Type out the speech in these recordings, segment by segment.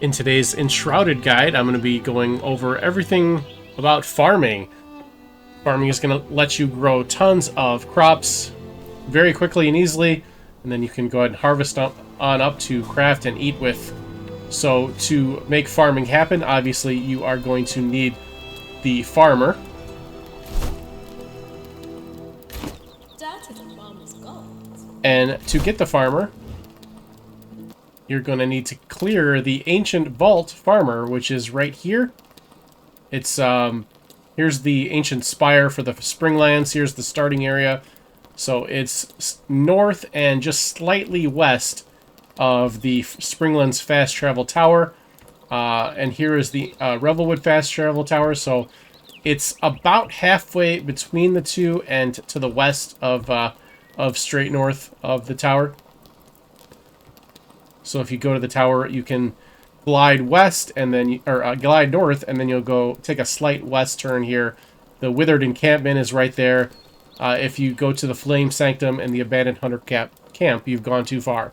In today's Enshrouded guide, I'm going to be going over everything about farming. Farming is going to let you grow tons of crops very quickly and easily, and then you can go ahead and harvest on up to craft and eat with. So to make farming happen, obviously you are going to need the farmer. And to get the farmer, you're going to need to clear the ancient vault farmer, which is right here. It's here's the ancient spire for the Springlands. Here's the starting area. So it's north and just slightly west of the Springlands fast travel tower. And here is the Revelwood fast travel tower. So it's about halfway between the two and to the west of straight north of the tower. So if you go to the tower, you can glide west and then glide north, and then you'll go take a slight west turn here. The Withered Encampment is right there. If you go to the Flame Sanctum and the Abandoned Hunter Camp, you've gone too far.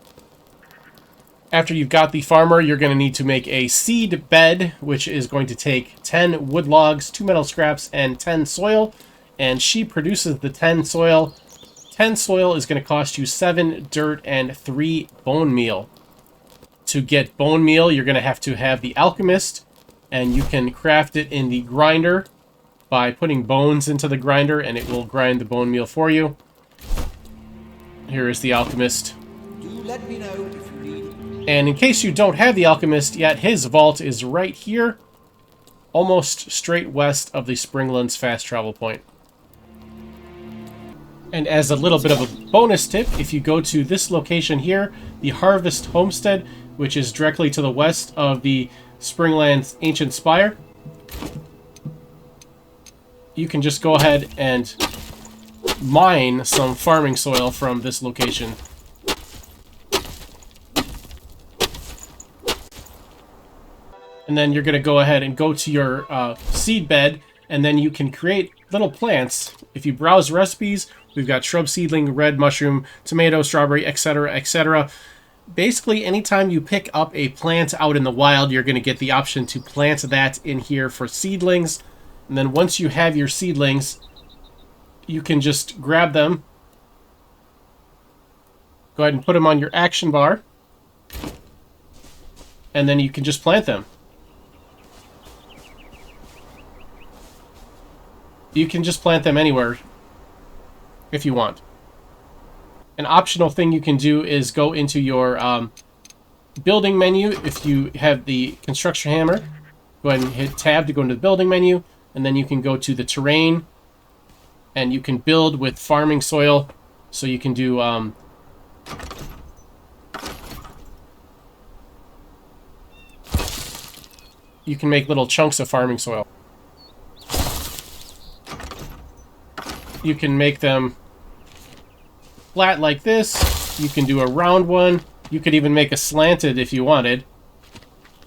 After you've got the farmer, you're going to need to make a seed bed, which is going to take 10 wood logs, 2 metal scraps, and 10 soil. And she produces the 10 soil. 10 soil is going to cost you 7 dirt and 3 bone meal. To get bone meal, you're going to have the alchemist, and you can craft it in the grinder by putting bones into the grinder, and it will grind the bone meal for you. Here is the alchemist. Do let me know if you need. And in case you don't have the alchemist yet, his vault is right here, almost straight west of the Springlands fast travel point. And as a little bit of a bonus tip, if you go to this location here, the Harvest Homestead, which is directly to the west of the Springlands Ancient Spire, you can just go ahead and mine some farming soil from this location. And then you're going to go ahead and go to your seed bed, and then you can create little plants. If you browse recipes, we've got shrub seedling, red mushroom, tomato, strawberry, etc., etc. Basically, anytime you pick up a plant out in the wild, you're going to get the option to plant that in here for seedlings. And then once you have your seedlings, you can just grab them, go ahead and put them on your action bar, and then you can just plant them. You can just plant them anywhere if you want. An optional thing you can do is go into your building menu. If you have the construction hammer, go ahead and hit tab to go into the building menu, and then you can go to the terrain, and you can build with farming soil. So you can do you can make little chunks of farming soil. You can make them flat like this. You can do a round one. You could even make a slanted if you wanted.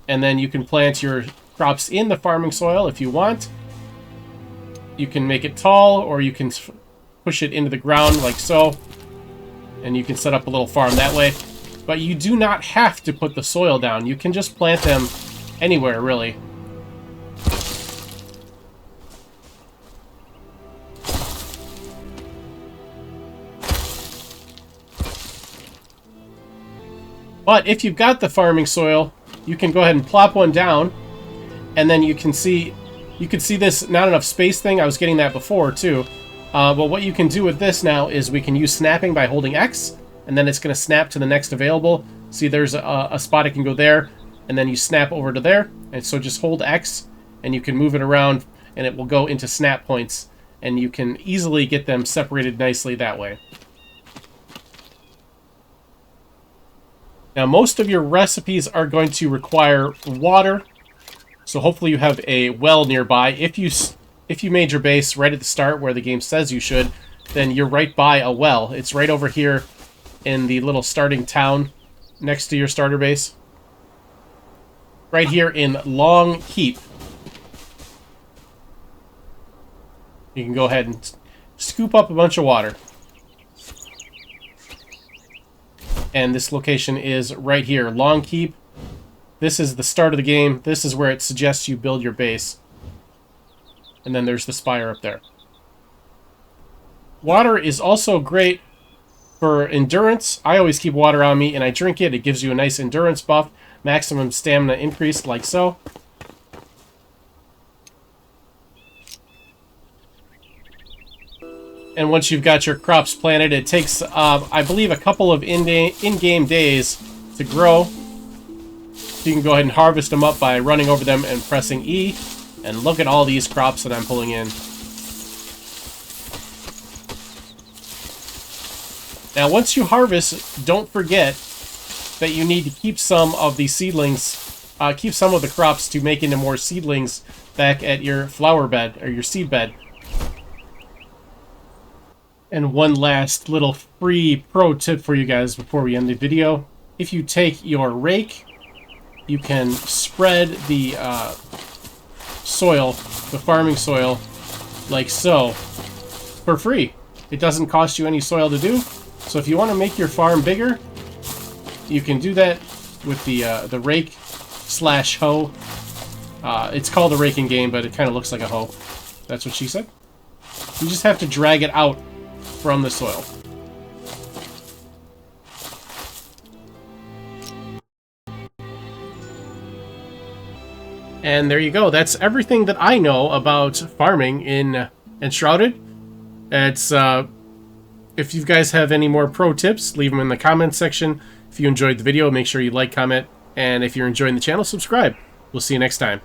And then you can plant your crops in the farming soil if you want. You can make it tall, or you can push it into the ground like so. And you can set up a little farm that way. But you do not have to put the soil down. You can just plant them anywhere, really. But if you've got the farming soil, you can go ahead and plop one down, and then you can see this not enough space thing. I was getting that before too. But what you can do with this now is we can use snapping by holding X, and then it's going to snap to the next available. See, there's a spot it can go there, and then you snap over to there. And so just hold X, and you can move it around, and it will go into snap points, and you can easily get them separated nicely that way. Now, most of your recipes are going to require water, so hopefully you have a well nearby. If you made your base right at the start where the game says you should, then you're right by a well. It's right over here in the little starting town next to your starter base. Right here in Long Keep. You can go ahead and scoop up a bunch of water. And this location is right here, Long Keep. This is the start of the game. This is where it suggests you build your base. And then there's the spire up there. Water is also great for endurance. I always keep water on me and I drink it. It gives you a nice endurance buff. Maximum stamina increase, like so. And once you've got your crops planted, it takes, I believe, a couple of in-game days to grow. So you can go ahead and harvest them up by running over them and pressing E. And look at all these crops that I'm pulling in. Now, once you harvest, don't forget that you need to keep some of the seedlings, keep some of the crops to make into more seedlings back at your flower bed, or your seed bed. And one last little free pro tip for you guys before we end the video. If you take your rake, you can spread the soil, the farming soil, like so, for free. It doesn't cost you any soil to do. So if you want to make your farm bigger, you can do that with the rake / hoe. It's called a raking game, but it kind of looks like a hoe. That's what she said. You just have to drag it out from the soil. And there you go. That's everything that I know about farming in Enshrouded. It's if you guys have any more pro tips, leave them in the comments section. If you enjoyed the video, make sure you like, comment, and if you're enjoying the channel, subscribe. We'll see you next time.